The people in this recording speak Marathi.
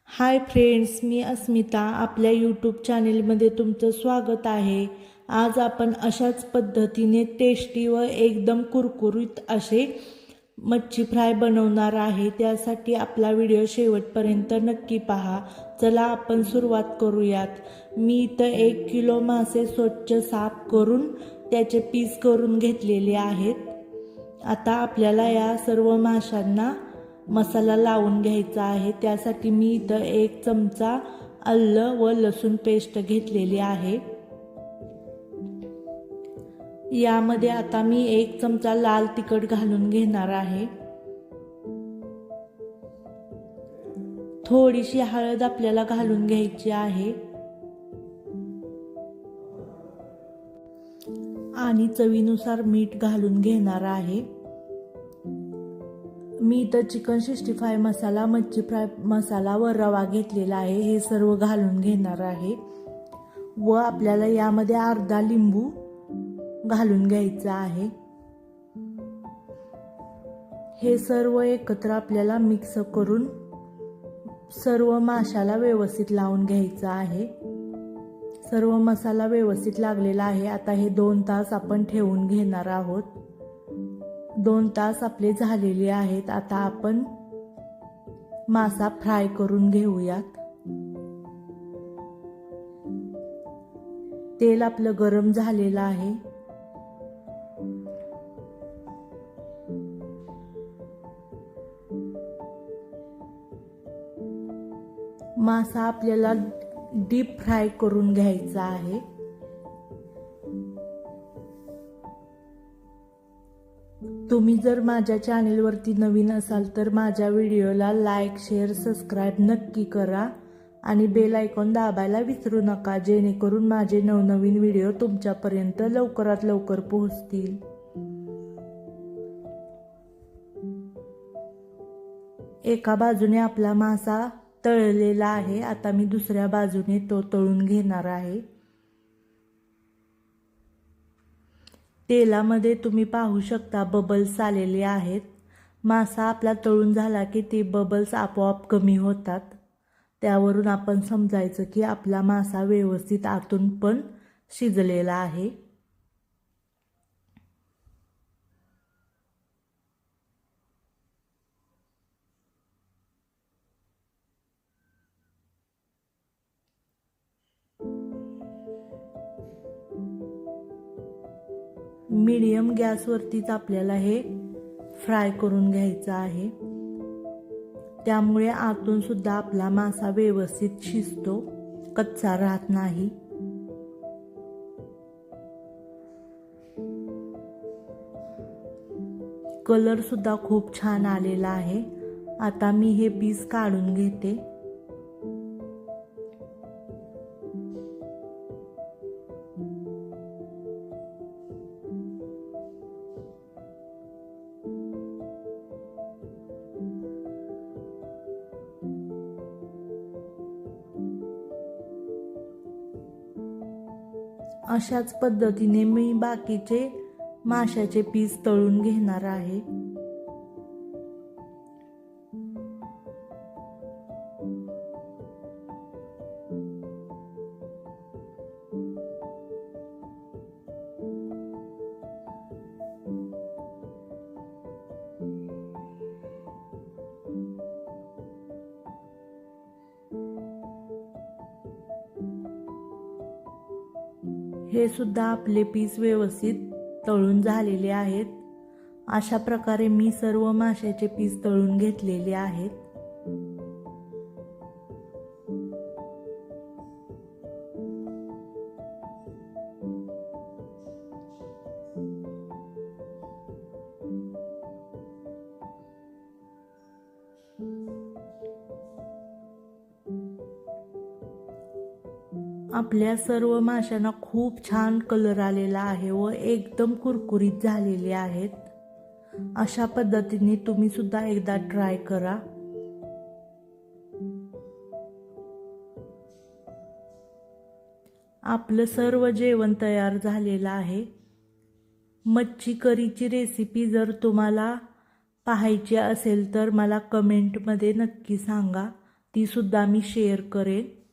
हाय फ्रेंड्स, मी अस्मिता आपल्या यूट्यूब चॅनेलमध्ये तुमचं स्वागत आहे। आज आपण अशाच पद्धतीने टेस्टी व एकदम कुरकुरीत असे मच्छी फ्राय बनवणार आहे। त्यासाठी आपला व्हिडिओ शेवटपर्यंत नक्की पहा। चला आपण सुरुवात करूयात। मी इथं 1 किलो मासे स्वच्छ साफ करून त्याचे पीस करून घेतलेले आहेत। आता आपल्याला या सर्व माशांना मसाला लावून घ्यायचा आहे। त्यासाठी मी इथं 1 चमचा आलं व लसूण पेस्ट घेतलेली आहे। यामध्ये आता मी 1 चमचा लाल तिखट घालून घेणार आहे। थोडीशी हळद आपल्याला घालून घ्यायची आहे आणि चवीनुसार मीठ घालून घेणार आहे। मी इथं चिकन 65 मसाला, मच्छी फ्राय मसाला व रवा घेतलेला आहे। हे सर्व घालून घेणार आहे व आपल्याला यामध्ये अर्धा लिंबू घालून घ्यायचा आहे। हे सर्व एकत्र आपल्याला मिक्स करून सर्व माशाला व्यवस्थित लावून घ्यायचा आहे। सर्व मसाला व्यवस्थित लागलेला आहे। आता हे 2 तास आपण ठेवून घेणार आहोत। 2 तास आपले झालेले आहेत। आता आपण मासा फ्राय करून घेऊयात। तेल आपलं गरम झालेलं आहे। मासा आपल्याला डीप फ्राय करून घ्यायचा आहे। तुम्ही जर माझ्या चॅनेलवरती नवीन असाल तर माझ्या व्हिडिओला लाईक, शेअर, सबस्क्राईब नक्की करा आणि बेल आयकॉन दाबायला विसरू नका, जेणेकरून माझे नवनवीन व्हिडिओ तुमच्यापर्यंत लवकरात लवकर पोहोचतील। एका बाजूने आपला मासा तळलेला आहे। आता मी दुसऱ्या बाजूने तो तळून घेणार आहे। तेलामध्ये तुम्ही पाहू शकता बबल्स आलेले आहेत। मासा आपला तळून झाला की ते बबल्स आपोआप कमी होतात। त्यावरून आपण समजायचं की आपला मासा व्यवस्थित आतून पण शिजलेला आहे। मीडियम गॅसवरतीच आपल्याला हे फ्राय करून घ्यायचं आहे। त्यामुळे आतून सुद्धा आपला मासा व्यवस्थित शिजतो, कच्चा राहत नाही। कलर सुद्धा खूप छान आलेला आहे। आता मी हे पीस काढून घेते। अशाच पद्धतीने मी बाकीचे माशाचे पीस तळून घेणार आहे। हे सुद्धा आपले पीस व्यवस्थित तळून झालेले आहेत। अशा प्रकारे मी सर्व माशाचे पीस तळून घेतलेले आहेत। आपल्या सर्व माशांना खूप छान कलर आलेला आहे व एकदम कुरकुरीत झालेले आहेत। अशा पद्धतीने तुम्ही सुद्धा एकदा ट्राय करा। आपलं सर्व जेवण तयार झालेलं आहे। मच्छी करीची रेसिपी जर तुम्हाला पाहायची असेल तर मला कमेंटमध्ये नक्की सांगा। तीसुद्धा मी शेअर करेन.